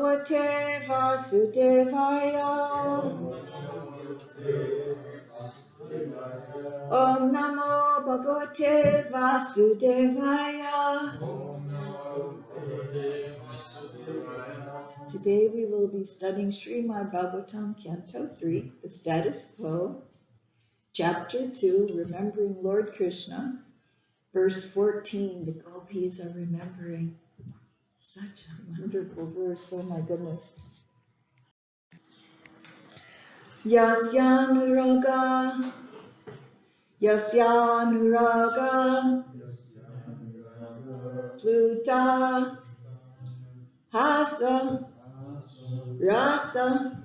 Bhagavate Vasudevaya. Om Namo Bhagavate Vasudevaya. Today we will be studying Srimad Bhagavatam, Canto 3, the status quo, Chapter 2, remembering Lord Krishna, verse 14, the Gopis are remembering. Such a wonderful verse, oh my goodness. Yasyanuraga, Yasyanuraga, Pluta, Hasa, Rasa,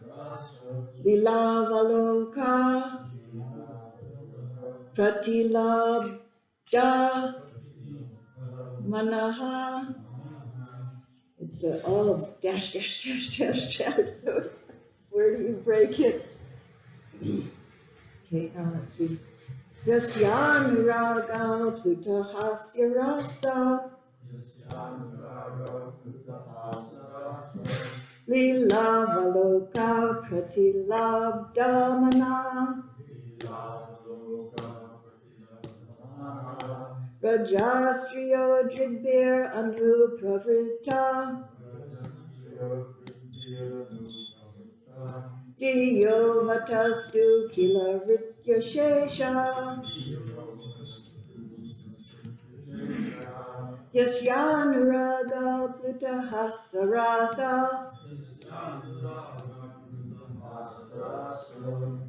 Lilavaloka, Pratilabda, Manaha. It's all dash, dash, dash, dash, dash. So it's, where do you break it? Okay, now let's see. Yasyanuraga Plutahasya Rasa Lilavaloka Pratilabdhamana Rajastriyo Drigbir Anupravrita Diyo Vatastu Kila Ritya Shesha Yasyanuraga Plutahasarasa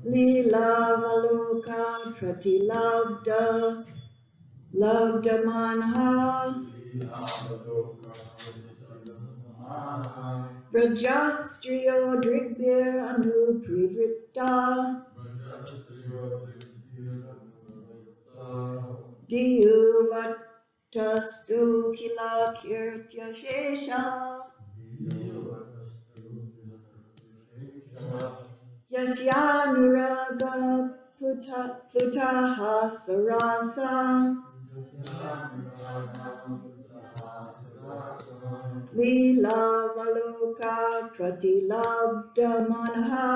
Lilavaloka Pratilabda Labdamanha Rajastriyo Drigbir Anuprivrita Diyuvatastu Kila Kirtya Shesha Yasyanuraga Plutaha Sarasa Lilavaloka Pratilabdamanha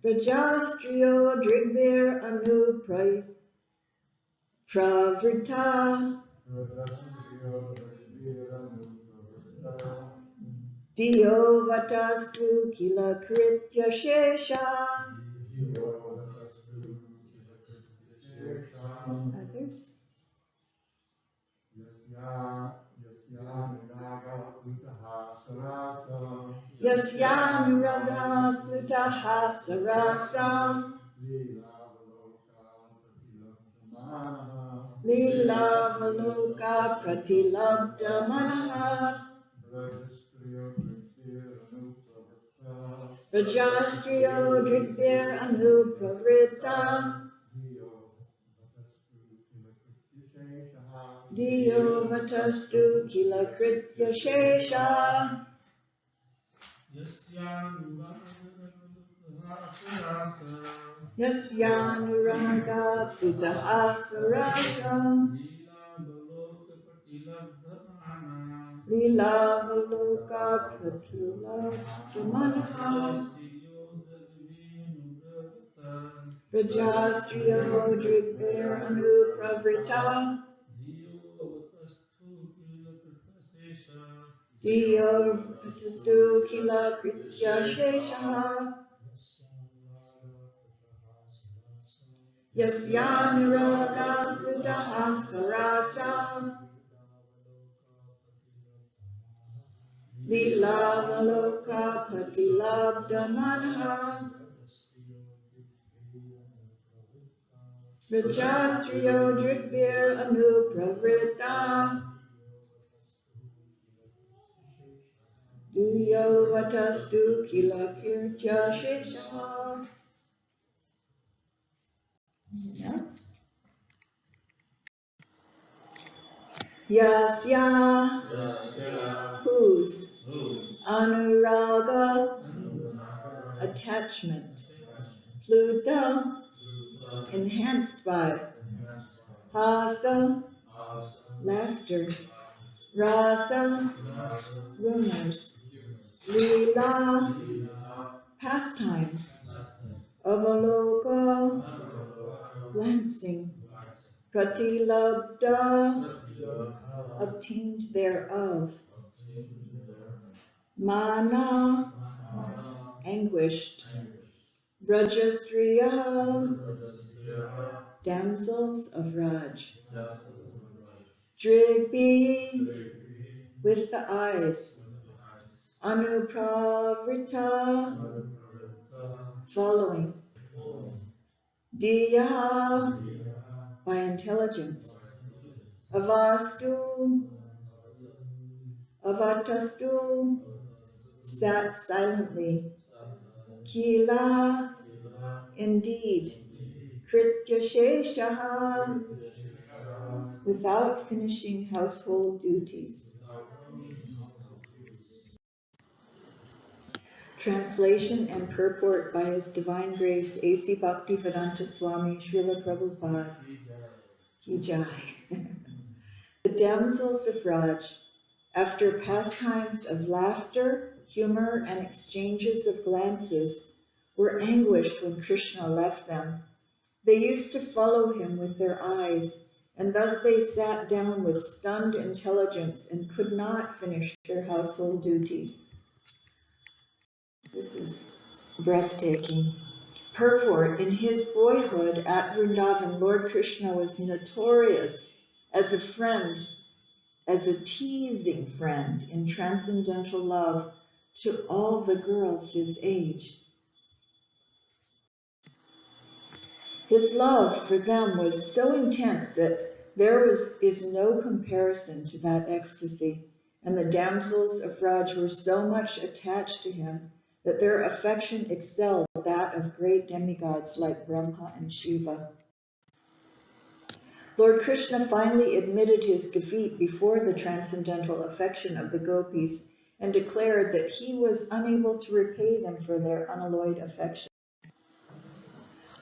Rajastriyo Drigbir Anupravrita Diyo Vatastu Kila Kritya Shesha. Others? Yasyanuraga Plutahasarasa Lilavaloka Pratilabdhamana Rajastriyo Drigbir Anupravrita Diyo Vatastu Kila Kritya Shesha Yasyanuraga Plutahasarasa Lilavaloka Pratilabdhamana Rajastriyo Drigbir Anupravrita Diyo Vatastu Kila Kritya Shesha Yasyanuraga Plutahasarasa Lilavaloka Pratilabdhamana Rajastriyo Drigbir Anupravrita Diyo Vatastu Kila Kirtya Shesha. Yes. Yasya, whose, Anuraga, attachment, Pluta, enhanced by, Hasa, laughter, rasa, rumors, lila, pastimes, avaloka, glancing, pratilabdha, obtained thereof, mana, anguished, Rajastriya, damsels of Raj, Drigbi, with the eyes, Anupravrita, following, Diya, by intelligence, Avastu, Avatastu, sat silently, Kila, indeed, Krityasheshaha, without finishing household duties. Translation and purport by His Divine Grace A.C. Bhaktivedanta Swami Srila Prabhupada Ki Jai. The damsels of Raj, after pastimes of laughter, humor, and exchanges of glances, were anguished when Krishna left them. They used to follow him with their eyes, and thus they sat down with stunned intelligence and could not finish their household duties. This is breathtaking. Purport: in his boyhood at Vrindavan, Lord Krishna was notorious as a friend, as a teasing friend in transcendental love to all the girls his age. His love for them was so intense that there is no comparison to that ecstasy, and the damsels of Raj were so much attached to him that their affection excelled that of great demigods like Brahma and Shiva. Lord Krishna finally admitted his defeat before the transcendental affection of the gopis and declared that he was unable to repay them for their unalloyed affection.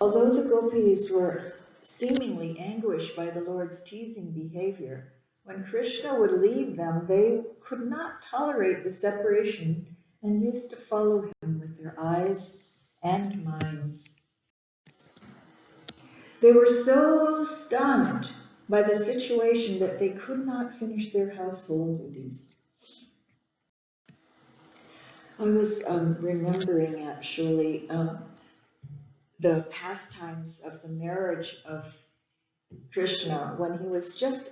Although the gopis were seemingly anguished by the Lord's teasing behavior, when Krishna would leave them, they could not tolerate the separation and used to follow him with their eyes and minds. They were so stunned by the situation that they could not finish their household duties. I was remembering actually the pastimes of the marriage of Krishna when he was just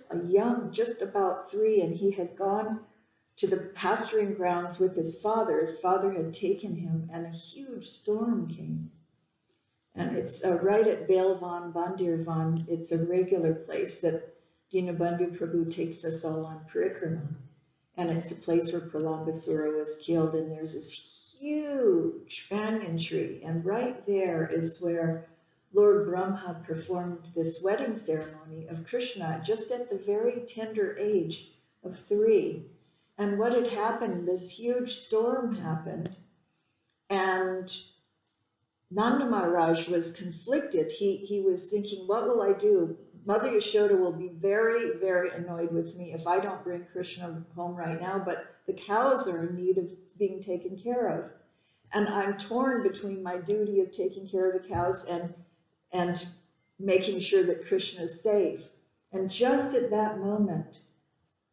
about 3, and he had gone to the pasturing grounds with his father. His father had taken him, and a huge storm came. And it's right at Belvan, Bandirvan. It's a regular place that Dinabandhu Prabhu takes us all on parikrama. And it's a place where Pralambasura was killed, and there's this huge banyan tree. And right there is where Lord Brahma performed this wedding ceremony of Krishna just at the very tender age of 3. And what had happened, this huge storm happened, and Nanda Maharaj was conflicted. He was thinking, what will I do? Mother Yashoda will be very, very annoyed with me if I don't bring Krishna home right now, but the cows are in need of being taken care of. And I'm torn between my duty of taking care of the cows and making sure that Krishna is safe. And just at that moment,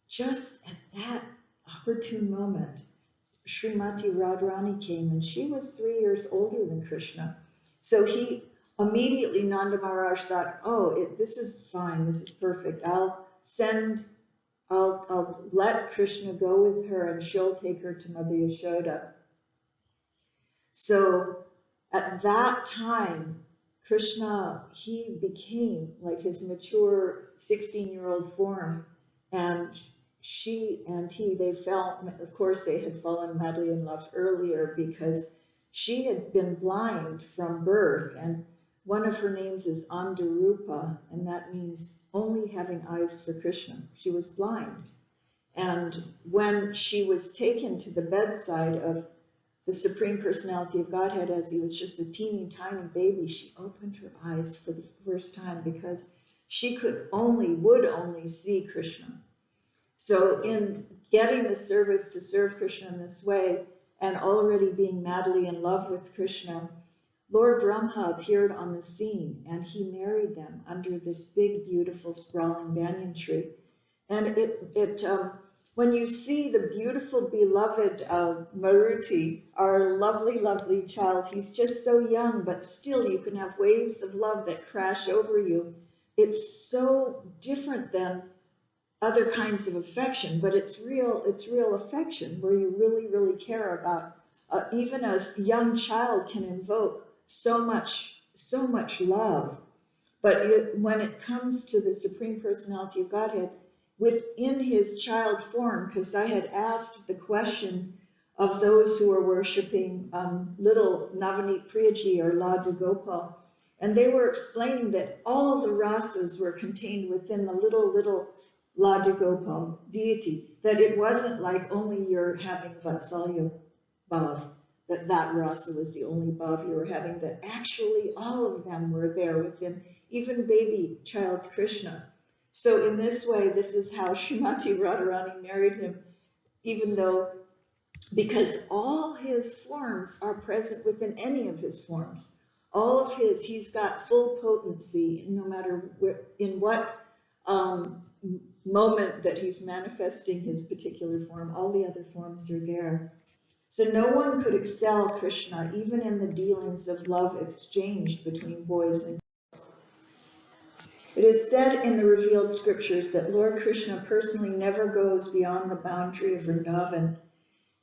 just at that opportune moment, Srimati Radharani came, and she was 3 years older than Krishna. So he immediately, Nanda Maharaj thought, oh, this is fine, this is perfect. I'll let Krishna go with her, and she'll take her to Mother Yashoda. So at that time, Krishna, he became like his mature 16-year-old form, and she and he, they fell, of course they had fallen madly in love earlier because she had been blind from birth, and one of her names is Andarupa, and that means only having eyes for Krishna. She was blind. And when she was taken to the bedside of the Supreme Personality of Godhead as he was just a teeny tiny baby, she opened her eyes for the first time because she would only see Krishna. So in getting the service to serve Krishna in this way, and already being madly in love with Krishna, Lord Brahma appeared on the scene, and he married them under this big, beautiful, sprawling banyan tree. And when you see the beautiful, beloved Maruti, our lovely, lovely child, he's just so young, but still you can have waves of love that crash over you. It's so different than other kinds of affection, but it's real affection where you really, really care about. Even a young child can invoke so much love. But when it comes to the Supreme Personality of Godhead, within his child form, because I had asked the question of those who are worshiping little Navneet Priyaji or Ladu Gopal, and they were explaining that all the rasas were contained within the little Ladu Gopal deity, that it wasn't like only you're having Vatsalya Bhav, that rasa was the only bhav you were having, that actually all of them were there within, even baby child Krishna. So in this way, this is how Srimati Radharani married him, even though, because all his forms are present within any of his forms. All of he's got full potency, no matter in what moment that he's manifesting his particular form, all the other forms are there. So no one could excel Krishna, even in the dealings of love exchanged between boys and girls. It is said in the revealed scriptures that Lord Krishna personally never goes beyond the boundary of Vrindavan.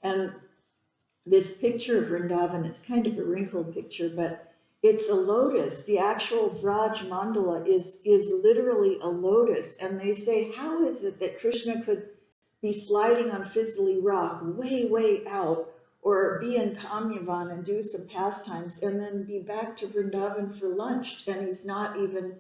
And this picture of Vrindavan, it's kind of a wrinkled picture, but it's a lotus. The actual Vraj Mandala is literally a lotus. And they say, how is it that Krishna could be sliding on fizzly rock way, way out, or be in Kamyavan and do some pastimes, and then be back to Vrindavan for lunch, and he's not even,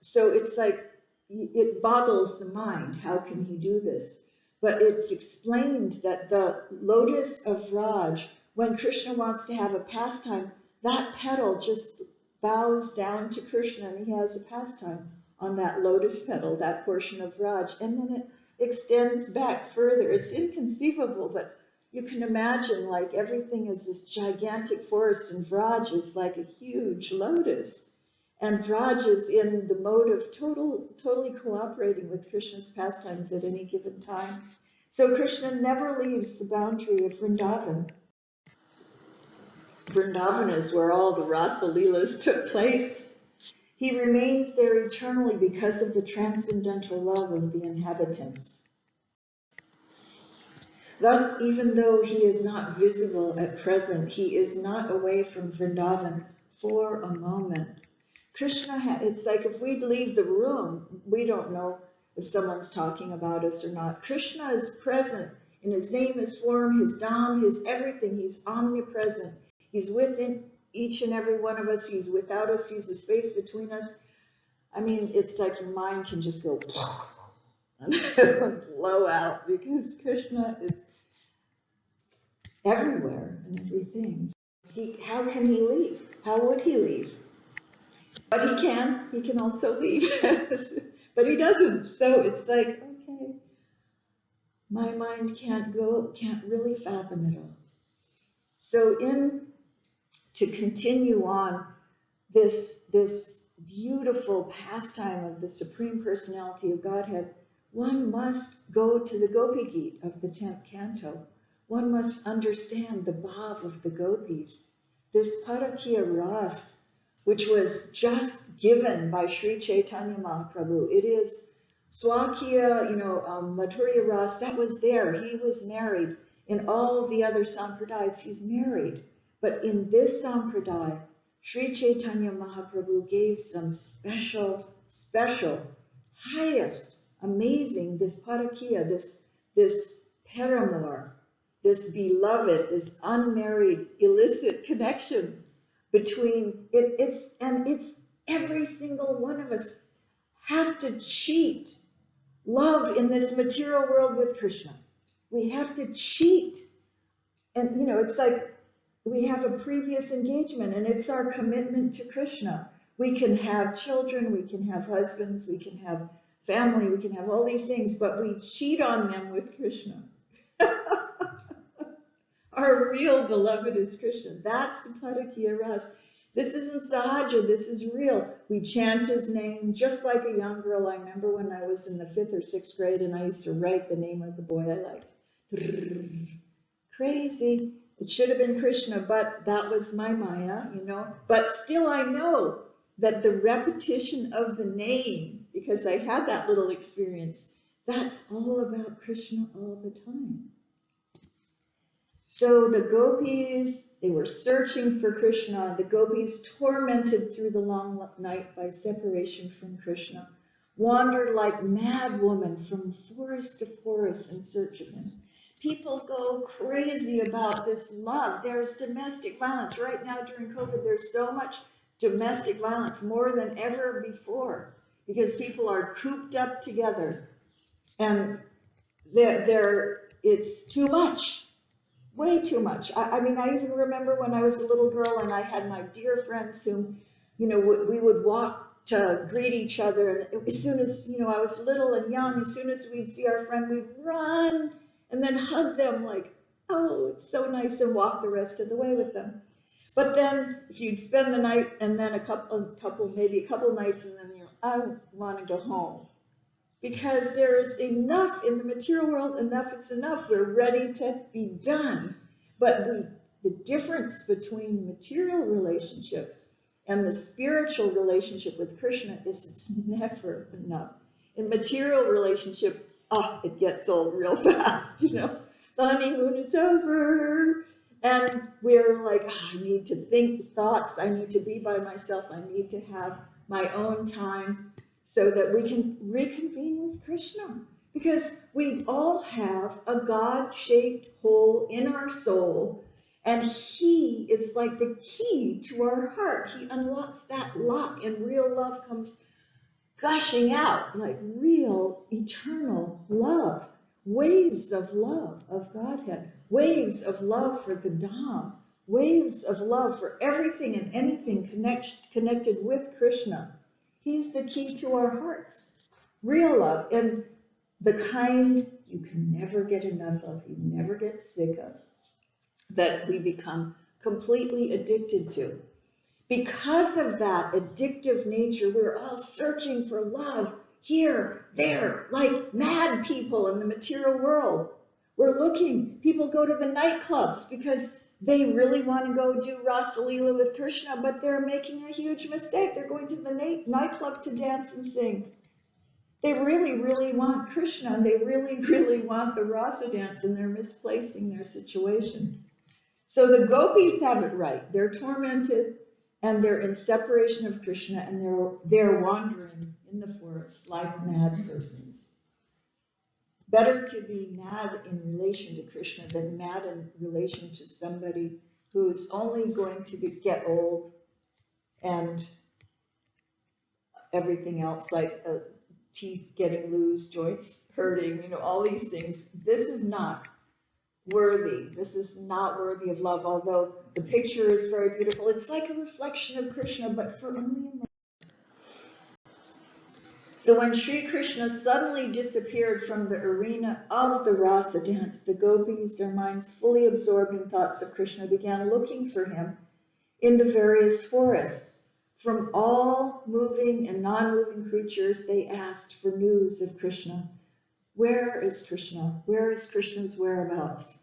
so it's like, it boggles the mind, how can he do this? But it's explained that the lotus of Raj, when Krishna wants to have a pastime, that petal just bows down to Krishna, and he has a pastime on that lotus petal, that portion of Raj, and then it extends back further. It's inconceivable, but you can imagine, like, everything is this gigantic forest, and Vraj is like a huge lotus. And Vraj is in the mode of totally cooperating with Krishna's pastimes at any given time. So Krishna never leaves the boundary of Vrindavan. Vrindavan is where all the Rasa Leelas took place. He remains there eternally because of the transcendental love of the inhabitants. Thus, even though he is not visible at present, he is not away from Vrindavan for a moment. Krishna, it's like if we'd leave the room, we don't know if someone's talking about us or not. Krishna is present in his name, his form, his dham, his everything. He's omnipresent. He's within each and every one of us. He's without us. He's the space between us. I mean, it's like your mind can just go and blow out, because Krishna is everywhere and everything. How can he leave? How would he leave? But he can also leave, but he doesn't. So it's like, okay, my mind can't really fathom it all. So to continue on this beautiful pastime of the Supreme Personality of Godhead, one must go to the Gopi Gita of the 10th canto. One must understand the bhav of the gopis, this Parakiya Ras, which was just given by Sri Chaitanya Mahaprabhu. It is Swakiya, Madhurya Ras, that was there. He was married. In all the other sampradayas, he's married. But in this sampradaya, Sri Chaitanya Mahaprabhu gave some special, highest, amazing, this Parakiya, this paramour, this beloved, this unmarried, illicit connection between it's every single one of us have to cheat love in this material world with Krishna. We have to cheat. And it's like we have a previous engagement, and it's our commitment to Krishna. We can have children, we can have husbands, we can have family, we can have all these things, but we cheat on them with Krishna. Our real beloved is Krishna. That's the Padakya Ras. This isn't Sahaja, this is real. We chant his name just like a young girl. I remember when I was in the 5th or 6th grade and I used to write the name of the boy I liked. Crazy. It should have been Krishna, but that was my Maya, you know. But still I know that the repetition of the name, because I had that little experience, that's all about Krishna all the time. So the gopis, they were searching for Krishna. The gopis, tormented through the long night by separation from Krishna, wandered like mad women from forest to forest in search of him. People go crazy about this love. There's domestic violence. Right now during COVID, there's so much domestic violence, more than ever before, because people are cooped up together. And it's too much. Way too much. I mean, I even remember when I was a little girl and I had my dear friends whom, you know, we would walk to greet each other. And as soon as, you know, I was little and young, as soon as we'd see our friend, we'd run and then hug them like, oh, it's so nice, and walk the rest of the way with them. But then if you'd spend the night and then maybe a couple nights and then, you know, I want to go home. Because there's enough in the material world, enough is enough. We're ready to be done. But the difference between the material relationships and the spiritual relationship with Krishna is it's never enough. In material relationship, it gets old real fast, you know. The honeymoon is over. And we're like, I need to think thoughts. I need to be by myself. I need to have my own time, so that we can reconvene with Krishna. Because we all have a God-shaped hole in our soul, and he is like the key to our heart. He unlocks that lock, and real love comes gushing out, like real, eternal love. Waves of love of Godhead, waves of love for the Dham, waves of love for everything and anything connected with Krishna. He's the key to our hearts. Real love, and the kind you can never get enough of, you never get sick of, that we become completely addicted to. Because of that addictive nature, we're all searching for love here, there, like mad people in the material world. We're looking, people go to the nightclubs because they really want to go do Rasa Leela with Krishna, but they're making a huge mistake. They're going to the nightclub to dance and sing. They really, really want Krishna, and they really, really want the Rasa dance, and they're misplacing their situation. So the gopis have it right. They're tormented, and they're in separation of Krishna, and they're wandering in the forest like mad persons. Better to be mad in relation to Krishna than mad in relation to somebody who's only going to get old and everything else, like teeth getting loose, joints hurting, you know, all these things. This is not worthy. This is not worthy of love, although the picture is very beautiful. It's like a reflection of Krishna, but for only a moment. So when Sri Krishna suddenly disappeared from the arena of the Rasa dance, the gopis, their minds fully absorbed in thoughts of Krishna, began looking for him in the various forests. From all moving and non-moving creatures, they asked for news of Krishna. Where is Krishna? Where is Krishna's whereabouts?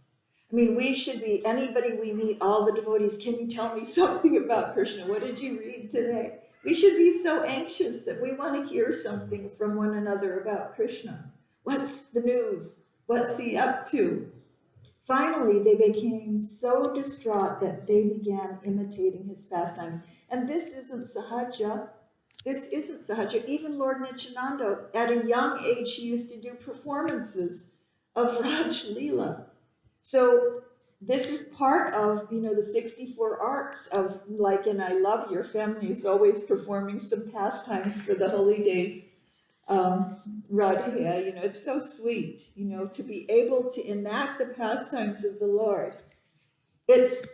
I mean, we should be, anybody we meet, all the devotees, can you tell me something about Krishna? What did you read today? We should be so anxious that we want to hear something from one another about Krishna. What's the news? What's he up to? Finally, they became so distraught that they began imitating his pastimes. And this isn't sahaja. This isn't sahaja. Even Lord Nityananda, at a young age, he used to do performances of Raj Leela. So this is part of, you know, the 64 arts of, like, and I love your family is always performing some pastimes for the holy days. Radha, you know, it's so sweet, you know, to be able to enact the pastimes of the Lord. It's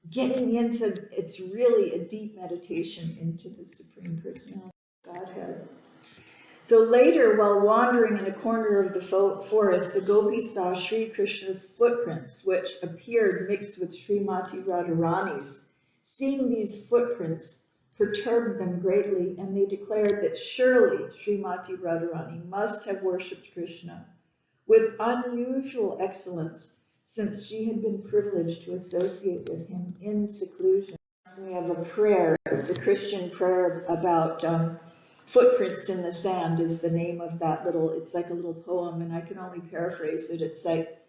getting into, it's really a deep meditation into the Supreme Personality of Godhead. So later, while wandering in a corner of the forest, the gopis saw Sri Krishna's footprints, which appeared mixed with Srimati Radharani's. Seeing these footprints perturbed them greatly, and they declared that surely Srimati Radharani must have worshipped Krishna with unusual excellence, since she had been privileged to associate with him in seclusion. So we have a prayer. It's a Christian prayer about footprints in the sand is the name of that little, it's like a little poem, and I can only paraphrase it. It's like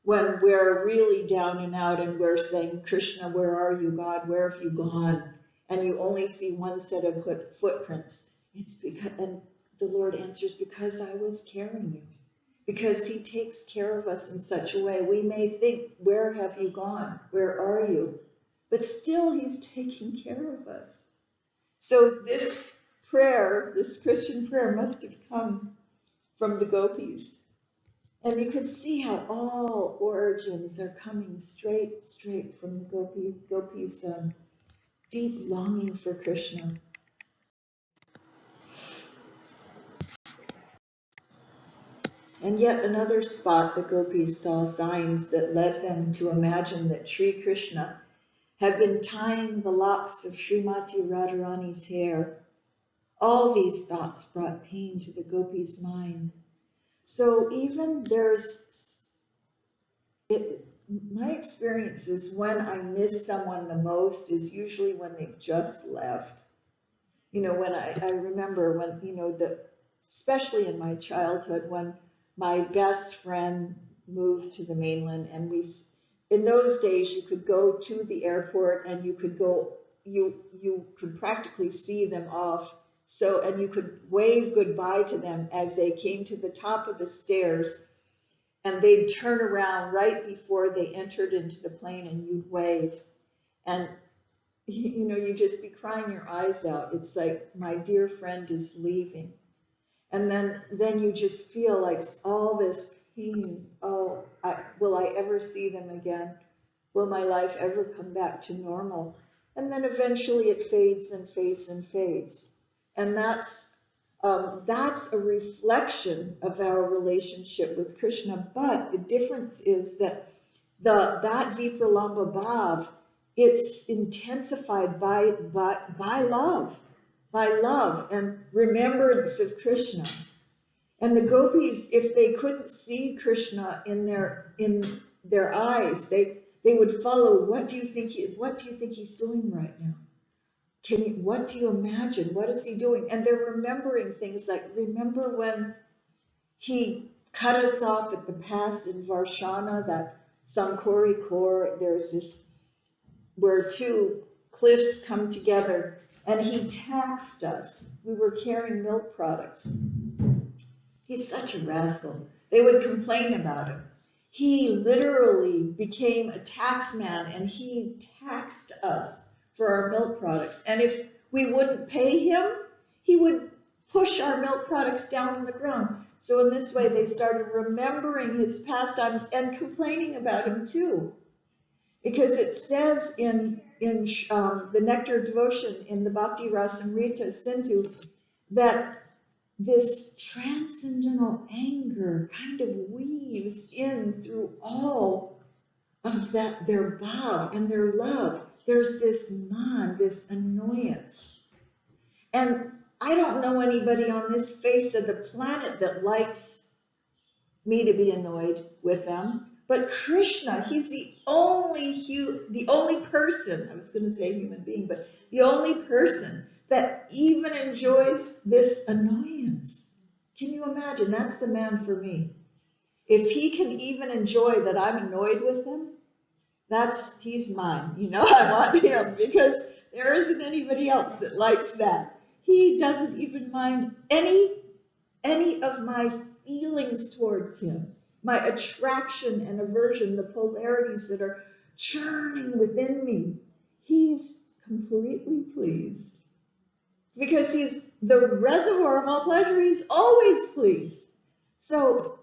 when we're really down and out and we're saying, Krishna, where are you, God? Where have you gone? And you only see one set of footprints. It's because, and the Lord answers, because I was carrying you. Because he takes care of us in such a way. We may think, where have you gone? Where are you? But still he's taking care of us. So this prayer, this Christian prayer, must have come from the gopis. And you can see how all origins are coming straight from the gopis' deep longing for Krishna. And yet another spot, the gopis saw signs that led them to imagine that Sri Krishna had been tying the locks of Srimati Radharani's hair. All these thoughts brought pain to the gopis' mind. So even my experience is when I miss someone the most is usually when they've just left. You know, when I remember when, you know, especially in my childhood, when my best friend moved to the mainland, and in those days you could go to the airport and you could practically see them off. So, and you could wave goodbye to them as they came to the top of the stairs, and they'd turn around right before they entered into the plane, and you'd wave. And, you know, you'd just be crying your eyes out. It's like, my dear friend is leaving. And then you just feel like all this pain. Oh, will I ever see them again? Will my life ever come back to normal? And then eventually it fades and fades and fades. And that's a reflection of our relationship with Krishna. But the difference is that that Vipralamba Bhav, it's intensified by love and remembrance of Krishna. And the gopis, if they couldn't see Krishna in their eyes, they would follow. What do you think he's doing right now? What do you imagine? What is he doing? And they're remembering things like, remember when he cut us off at the pass in Varshana, that Sankori Kor, there's this, where two cliffs come together, and he taxed us. We were carrying milk products. He's such a rascal. They would complain about him. He literally became a tax man, and he taxed us for our milk products. And if we wouldn't pay him, he would push our milk products down on the ground. So in this way, they started remembering his pastimes and complaining about him too. Because it says in the Nectar Devotion in the Bhakti Rasamrita Sindhu that this transcendental anger kind of weaves in through all of that, their bhav and their love. There's this man, this annoyance. And I don't know anybody on this face of the planet that likes me to be annoyed with them. But Krishna, he's the only person, I was going to say human being, but the only person that even enjoys this annoyance. Can you imagine? That's the man for me. If he can even enjoy that I'm annoyed with him, he's mine. You know, I want him, because there isn't anybody else that likes that. He doesn't even mind any of my feelings towards him, my attraction and aversion, the polarities that are churning within me. He's completely pleased. Because he's the reservoir of all pleasure, he's always pleased. So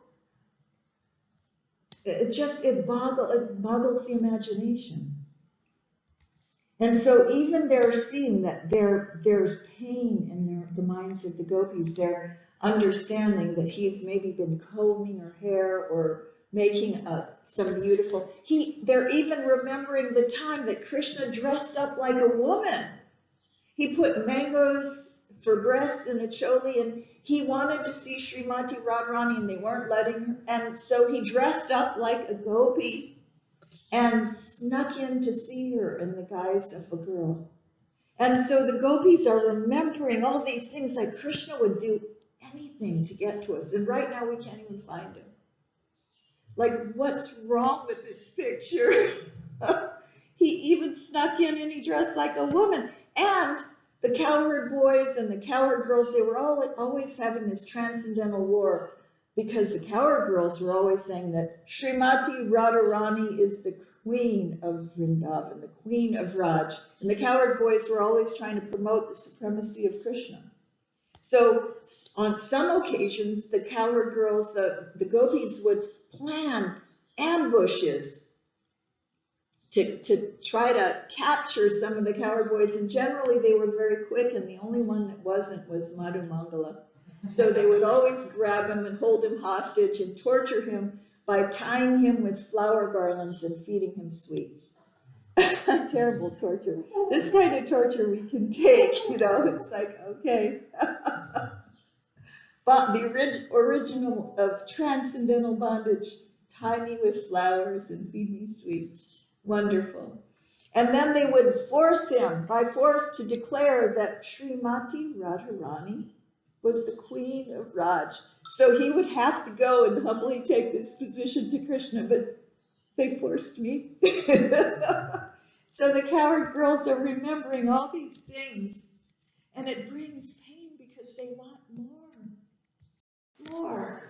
it boggles the imagination. And so even they're seeing that there's pain in the minds of the gopis. They're understanding that he's maybe been combing her hair or making some beautiful. They're even remembering the time that Krishna dressed up like a woman. He put mangoes for breasts in a choli, and he wanted to see Srimati Radharani, and they weren't letting him. And so he dressed up like a gopi and snuck in to see her in the guise of a girl. And so the gopis are remembering all these things, like Krishna would do anything to get to us. And right now we can't even find him. Like, what's wrong with this picture? He even snuck in and he dressed like a woman. And the cowherd boys and the cowherd girls, they were always having this transcendental war, because the cowherd girls were always saying that Srimati Radharani is the queen of Vrindavan, the queen of Raj. And the cowherd boys were always trying to promote the supremacy of Krishna. So on some occasions, the cowherd girls, the gopis, would plan ambushes to try to capture some of the cowherd boys. And generally they were very quick, and the only one that wasn't was Madhu Mangala. So they would always grab him and hold him hostage and torture him by tying him with flower garlands and feeding him sweets. Terrible torture. This kind of torture we can take, it's like, okay. But the original of transcendental bondage, tie me with flowers and feed me sweets. Wonderful. And then they would force him, by force, to declare that Srimati Radharani was the queen of Raj. So he would have to go and humbly take this position to Krishna, but they forced me. So the cowherd girls are remembering all these things, and it brings pain because they want more.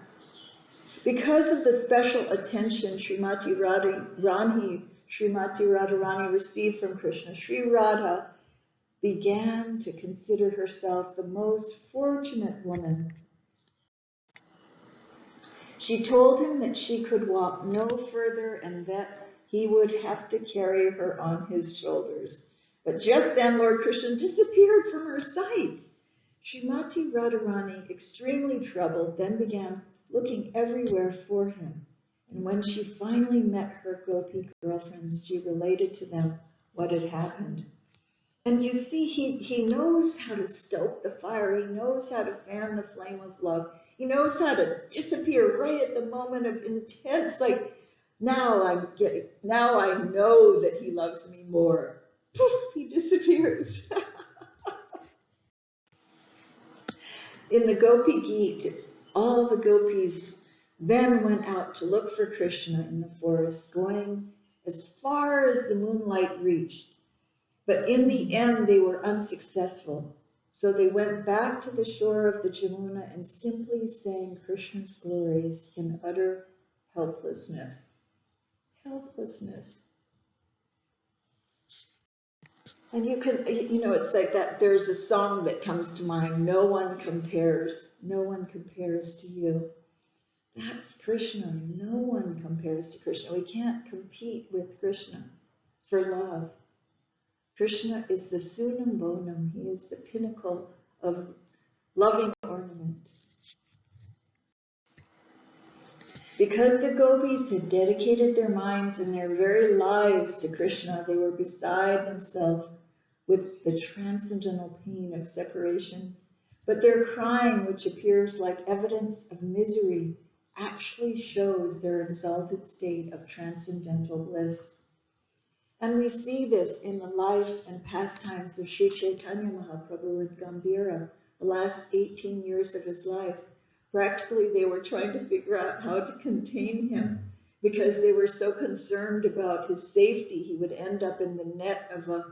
Because of the special attention Srimati Radharani received from Krishna, Sri Radha began to consider herself the most fortunate woman. She told him that she could walk no further and that he would have to carry her on his shoulders. But just then Lord Krishna disappeared from her sight. Srimati Radharani, extremely troubled, then began looking everywhere for him. And when she finally met her gopi girlfriends, she related to them what had happened. And you see, he knows how to stoke the fire. He knows how to fan the flame of love. He knows how to disappear right at the moment of intense, like, now I know that he loves me more. Poof, he disappears. In the Gopi Geet, all the gopis then went out to look for Krishna in the forest, going as far as the moonlight reached. But in the end, they were unsuccessful. So they went back to the shore of the Jamuna and simply sang Krishna's glories in utter helplessness. Helplessness. And you can, it's like that. There's a song that comes to mind, no one compares to you. That's Krishna. No one compares to Krishna. We can't compete with Krishna for love. Krishna is the sunam bonum. He is the pinnacle of loving ornament. Because the gopis had dedicated their minds and their very lives to Krishna, they were beside themselves with the transcendental pain of separation. But their crying, which appears like evidence of misery, actually shows their exalted state of transcendental bliss. And we see this in the life and pastimes of Sri Chaitanya Mahaprabhu with Gambhira, the last 18 years of his life. Practically, they were trying to figure out how to contain him because they were so concerned about his safety. He would end up in the net of a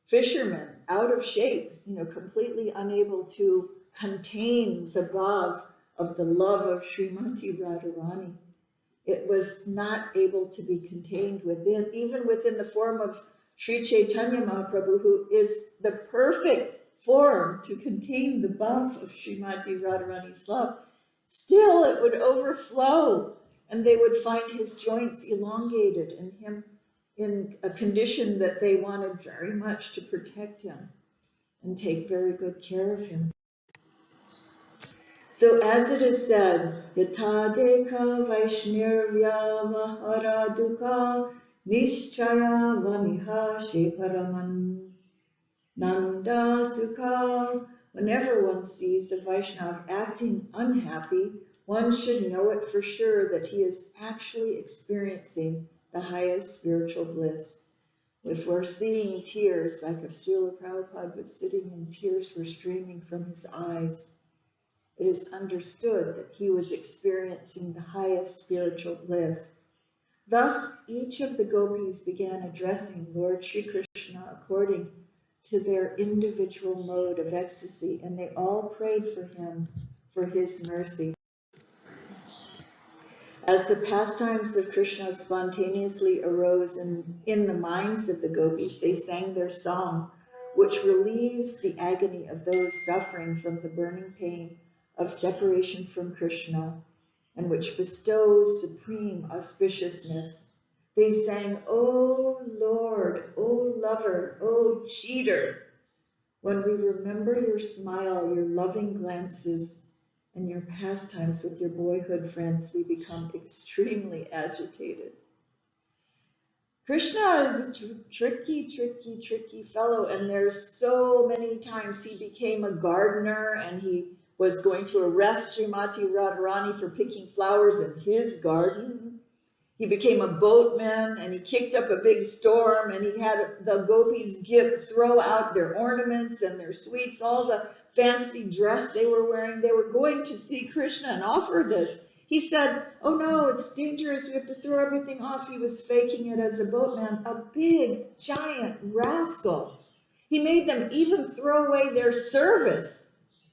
fisherman, out of shape, completely unable to contain the bhav of the love of Srimati Radharani. It was not able to be contained even within the form of Sri Chaitanya Mahaprabhu, who is the perfect form to contain the bhav of Srimati Radharani's love. Still, it would overflow, and they would find his joints elongated and him in a condition that they wanted very much to protect him and take very good care of him. So as it is said, Yata deka vaishnirvya vahara dukkha nischaya vaniha sheparaman nanda sukha. Whenever one sees a Vaishnava acting unhappy, one should know it for sure that he is actually experiencing the highest spiritual bliss. If we're seeing tears, like if Srila Prabhupada was sitting and tears were streaming from his eyes, it is understood that he was experiencing the highest spiritual bliss. Thus, each of the gopis began addressing Lord Sri Krishna according to their individual mode of ecstasy, and they all prayed for him for his mercy. As the pastimes of Krishna spontaneously arose in the minds of the gopis, they sang their song, which relieves the agony of those suffering from the burning pain of separation from Krishna, and which bestows supreme auspiciousness. They sang, "O Lord, O lover, O cheater, when we remember your smile, your loving glances, and your pastimes with your boyhood friends, we become extremely agitated." Krishna is a tricky fellow, and there's so many times he became a gardener and he was going to arrest Srimati Radharani for picking flowers in his garden. He became a boatman and he kicked up a big storm, and he had the gopis throw out their ornaments and their sweets, all the fancy dress they were wearing. They were going to see Krishna and offer this. He said, "Oh no, it's dangerous, we have to throw everything off." He was faking it as a boatman, a big, giant rascal. He made them even throw away their service.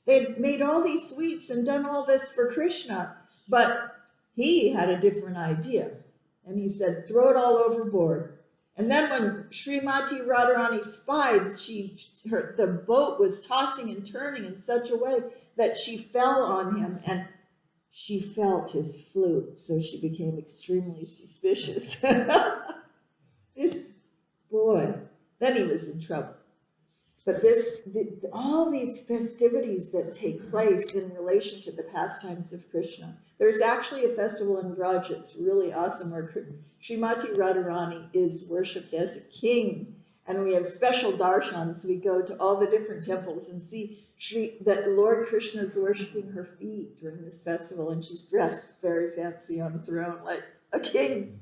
They had made all these sweets and done all this for Krishna, but he had a different idea. And he said, "Throw it all overboard." And then when Srimati Radharani spied, the boat was tossing and turning in such a way that she fell on him, and she felt his flute, so she became extremely suspicious. This boy, then he was in trouble. But all these festivities that take place in relation to the pastimes of Krishna. There's actually a festival in Vraj, it's really awesome, where Srimati Radharani is worshipped as a king. And we have special darshans. We go to all the different temples and see that Lord Krishna is worshiping her feet during this festival, and she's dressed very fancy on a throne like a king.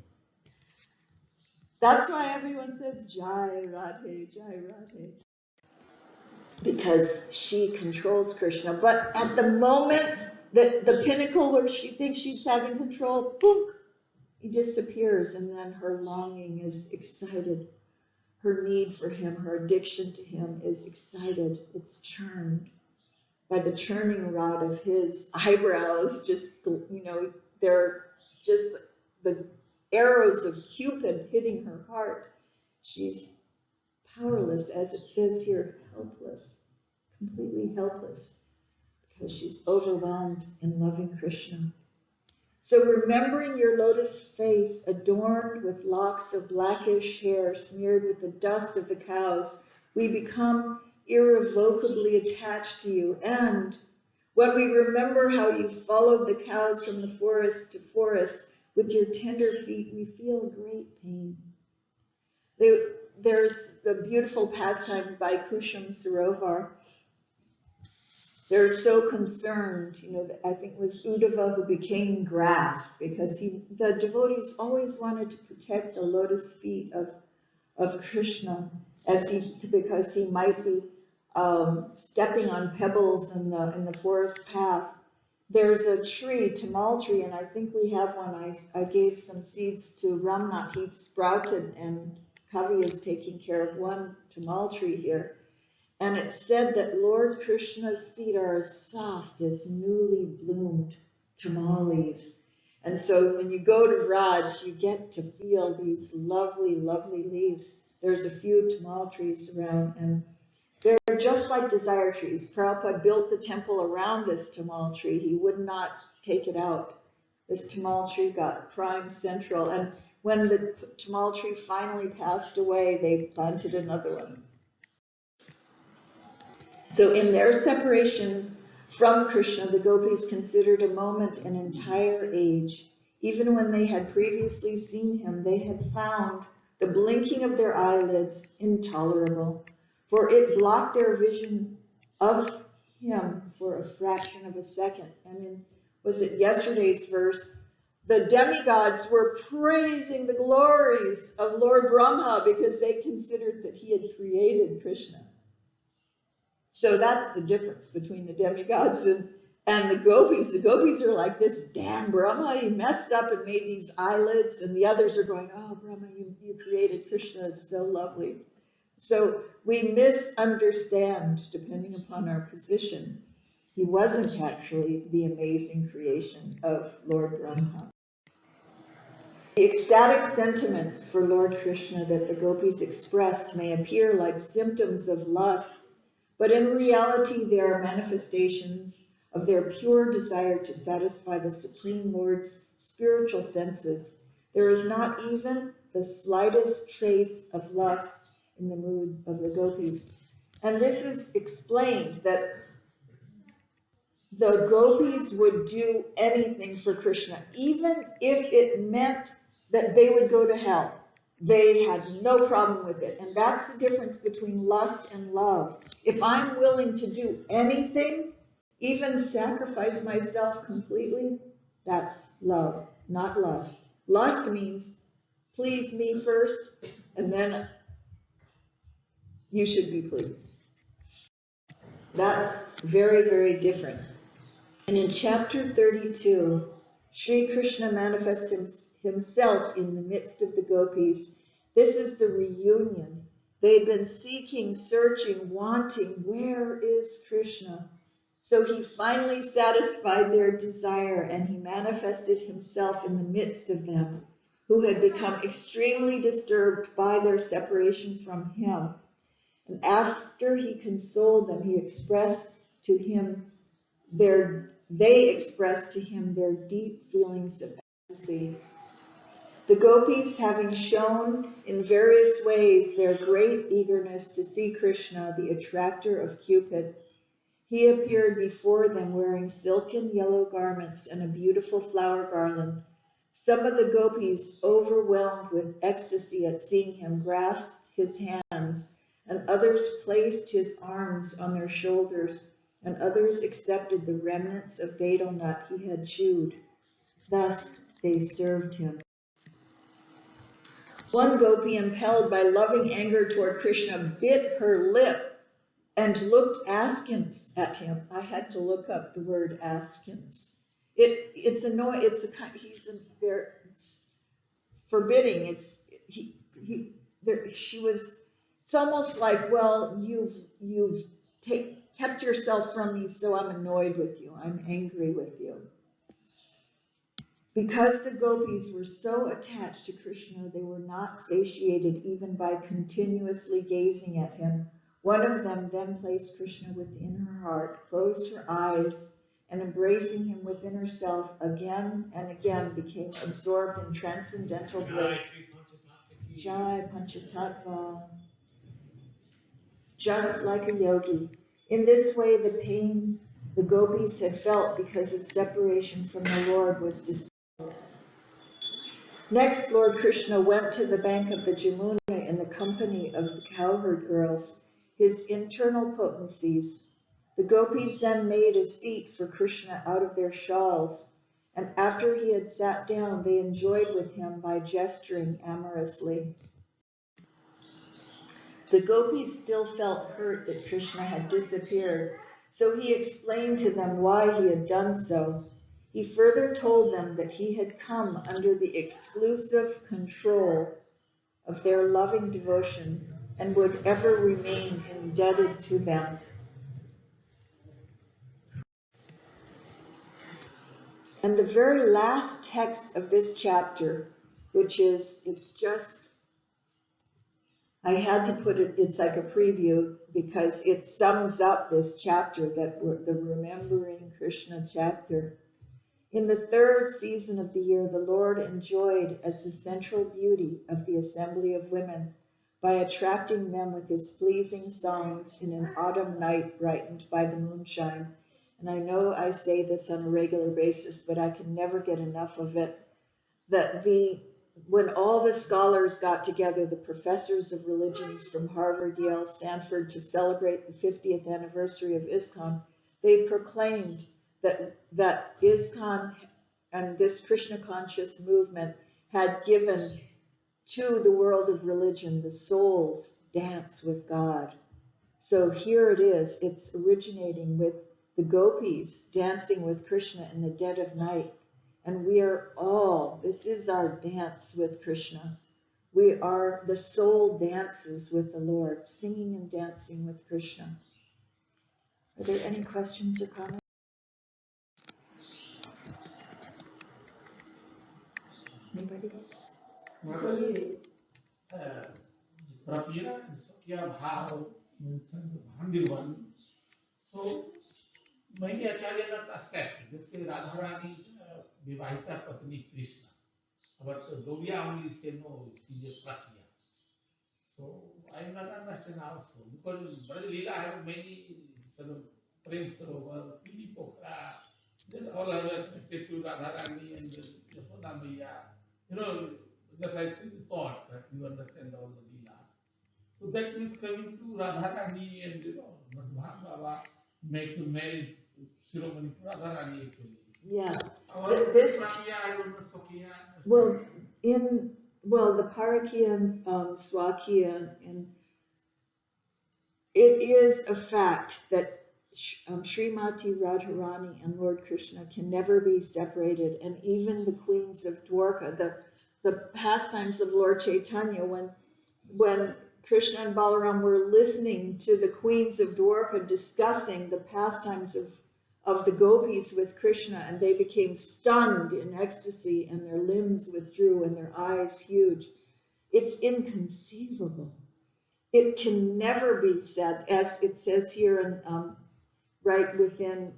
That's why everyone says, "Jai Radhe, Jai Radhe," because she controls Krishna. But at the moment that the pinnacle where she thinks she's having control, boom, he disappears, and then her longing is excited. Her need for him, her addiction to him is excited. It's churned by the churning rod of his eyebrows. Just, they're just the arrows of Cupid hitting her heart. She's powerless, as it says here, helpless, completely helpless, because she's overwhelmed in loving Krishna. So remembering your lotus face adorned with locks of blackish hair smeared with the dust of the cows, we become irrevocably attached to you. And when we remember how you followed the cows from the forest to forest with your tender feet, we feel great pain. There's the beautiful pastimes by Kusham Sarovar. They're so concerned, I think it was Uddhava who became grass, because the devotees always wanted to protect the lotus feet of Krishna, because he might be stepping on pebbles in the forest path. There's a tree, tamal tree, and I think we have one. I gave some seeds to Ramnath. He sprouted, and Kavi is taking care of one tamal tree here. And it's said that Lord Krishna's feet are as soft as newly bloomed tamal leaves. And so when you go to Vraj, you get to feel these lovely, lovely leaves. There's a few tamal trees around, and they're just like desire trees. Prabhupada built the temple around this tamal tree. He would not take it out. This tamal tree got prime central. And when the tamal tree finally passed away, they planted another one. So in their separation From Krishna, the gopis considered a moment an entire age. Even when they had previously seen him, they had found the blinking of their eyelids intolerable, for it blocked their vision of him for a fraction of a second. And was it yesterday's verse? The demigods were praising the glories of Lord Brahma because they considered that he had created Krishna. So that's the difference between the demigods and the gopis. The gopis are like, this damn Brahma, he messed up and made these eyelids. And the others are going, oh, Brahma, you created Krishna, it's so lovely. So we misunderstand, depending upon our position. He wasn't actually the amazing creation of Lord Brahma. The ecstatic sentiments for Lord Krishna that the gopis expressed may appear like symptoms of lust, but in reality they are manifestations of their pure desire to satisfy the Supreme Lord's spiritual senses. There is not even the slightest trace of lust in the mood of the gopis. And this is explained that the gopis would do anything for Krishna, even if it meant that they would go to hell. They had no problem with it. And that's the difference between lust and love. If I'm willing to do anything, even sacrifice myself completely, that's love, not lust. Lust means please me first, and then you should be pleased. That's very, very different. And in chapter 32, Sri Krishna manifests himself in the midst of the gopis. This is the reunion. They've been seeking, searching, wanting, where is Krishna? So he finally satisfied their desire, and he manifested himself in the midst of them, who had become extremely disturbed by their separation from him. And after he consoled them, they expressed to him their deep feelings of ecstasy. The gopis, having shown in various ways their great eagerness to see Krishna, the attractor of Cupid, he appeared before them wearing silken yellow garments and a beautiful flower garland. Some of the gopis, overwhelmed with ecstasy at seeing him, grasped his hands, and others placed his arms on their shoulders, and others accepted the remnants of betel nut he had chewed. Thus they served him. One gopi, impelled by loving anger toward Krishna, bit her lip and looked askance at him. I had to look up the word askance. It's annoying. It's forbidding. She was. It's almost like, well, you've kept yourself from me, so I'm annoyed with you. I'm angry with you. Because the gopis were so attached to Krishna, they were not satiated even by continuously gazing at him. One of them then placed Krishna within her heart, closed her eyes, and embracing him within herself again and again became absorbed in transcendental bliss. Jai Panchatattva. Just like a yogi. In this way, the pain the gopis had felt because of separation from the Lord was dispelled. Next, Lord Krishna went to the bank of the Jamuna in the company of the cowherd girls, his internal potencies. The gopis then made a seat for Krishna out of their shawls, and after he had sat down, they enjoyed with him by gesturing amorously. The gopis still felt hurt that Krishna had disappeared, so he explained to them why he had done so. He further told them that he had come under the exclusive control of their loving devotion and would ever remain indebted to them. And the very last text of this chapter, I had to put it, it's like a preview because it sums up this chapter, the Remembering Krishna chapter. In the third season of the year, the Lord enjoyed as the central beauty of the assembly of women by attracting them with his pleasing songs in an autumn night brightened by the moonshine. and I know I say this on a regular basis, but I can never get enough of it, that when all the scholars got together, the professors of religions from Harvard, Yale, Stanford, to celebrate the 50th anniversary of Iskcon, they proclaimed that Iskcon and this Krishna conscious movement had given to the world of religion the soul's dance with God. So here it is, it's originating with the Gopis dancing with Krishna in the dead of night. And we are all, this is our dance with Krishna. We are, the soul dances with the Lord, singing and dancing with Krishna. Are there any questions or comments? Anybody? So many Acharya not accept. They say Radharani Vivahita Patni Krishna. But Gaudiya only say no, she is a Prakya. So I not understand also. Because Brother Leela have many sort of Prem Sarovar, Pili Pokhara, then all are connected to Radharani and Yashoda Maya. You know, just I say the short that you understand all the Leela. So that means coming to Radharani and Madhvan Baba make the marriage ceremony to Radharani actually. Yes. This the Parakiya and Swakiya, and it is a fact that Srimati Radharani and Lord Krishna can never be separated, and even the queens of Dwarka, the pastimes of Lord Chaitanya, when Krishna and Balaram were listening to the queens of Dwarka discussing the pastimes of the gopis with Krishna, and they became stunned in ecstasy, and their limbs withdrew and their eyes huge. It's inconceivable. It can never be said, as it says here in, right within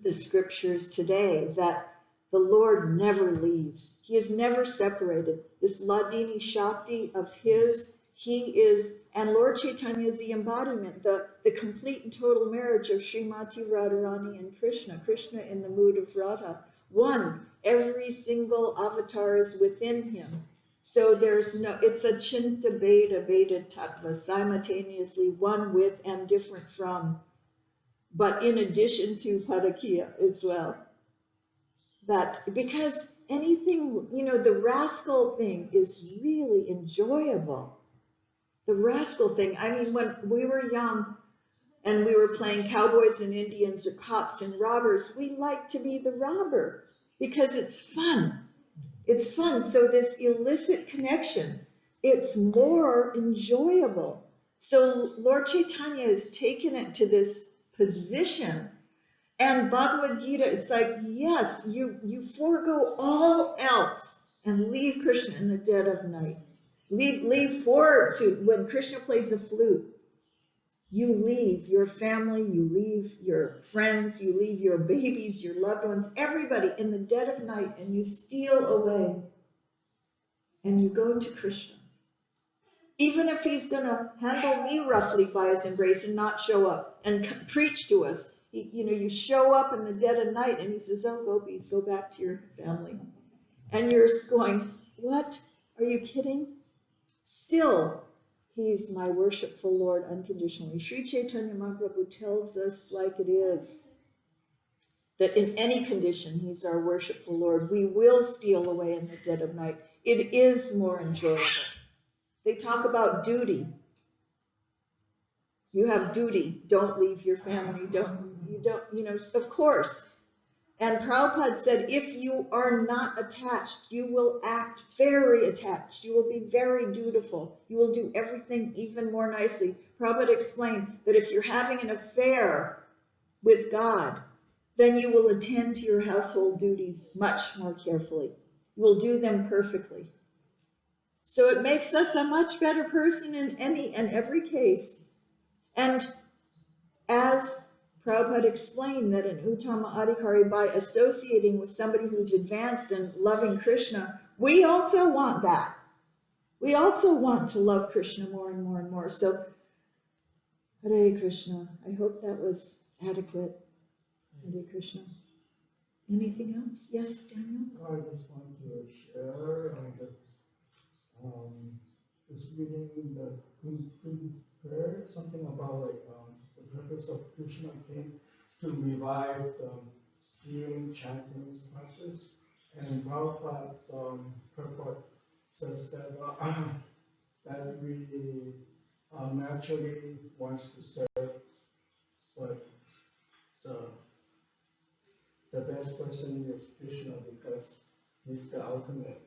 the scriptures today, that the Lord never leaves. He is never separated. This Ladini Shakti of his, he is, and Lord Chaitanya is the embodiment, the complete and total marriage of Srimati Radharani and Krishna. Krishna in the mood of Radha. One, every single avatar is within him. So there's no, it's a Chinta Beda Tattva, simultaneously one with and different from, but in addition to Padakiya as well. That, because anything, the rascal thing is really enjoyable. The rascal thing, I mean, when we were young and we were playing cowboys and Indians or cops and robbers, we liked to be the robber because it's fun. It's fun. So this illicit connection, it's more enjoyable. So Lord Chaitanya has taken it to this position. And Bhagavad Gita, it's like, yes, you forego all else and leave Krishna in the dead of night. Leave forward to when Krishna plays the flute. You leave your family, you leave your friends, you leave your babies, your loved ones, everybody in the dead of night, and you steal away and you go to Krishna. Even if he's going to handle me roughly by his embrace and not show up and preach to us, you show up in the dead of night and he says, oh, gopis, go back to your family. And you're going, what? Are you kidding? Still, he's my worshipful Lord unconditionally. Sri Chaitanya Mahaprabhu tells us like it is, that in any condition, he's our worshipful Lord. We will steal away in the dead of night. It is more enjoyable. They talk about duty. You have duty. Don't leave your family. Of course. And Prabhupada said, if you are not attached, you will act very attached. You will be very dutiful. You will do everything even more nicely. Prabhupada explained that if you're having an affair with God, then you will attend to your household duties much more carefully. You will do them perfectly. So it makes us a much better person in any and every case. And as Prabhupada explained that in Uttama Adhikari, by associating with somebody who's advanced and loving Krishna, we also want that. We also want to love Krishna more and more and more. So, Hare Krishna. I hope that was adequate. Hare Krishna. Anything else? Yes, Daniel? I just want to share, just reading the previous prayer, something about the purpose of Krishna came to revive the healing chanting process. And Prabhupada's purport says that that we naturally wants to serve, but the best person is Krishna because he's the ultimate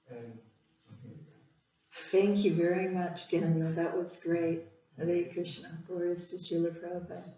and something like that. Thank you very much, Daniel. That was great. Hare Krishna. Glories to Srila Prabhupada.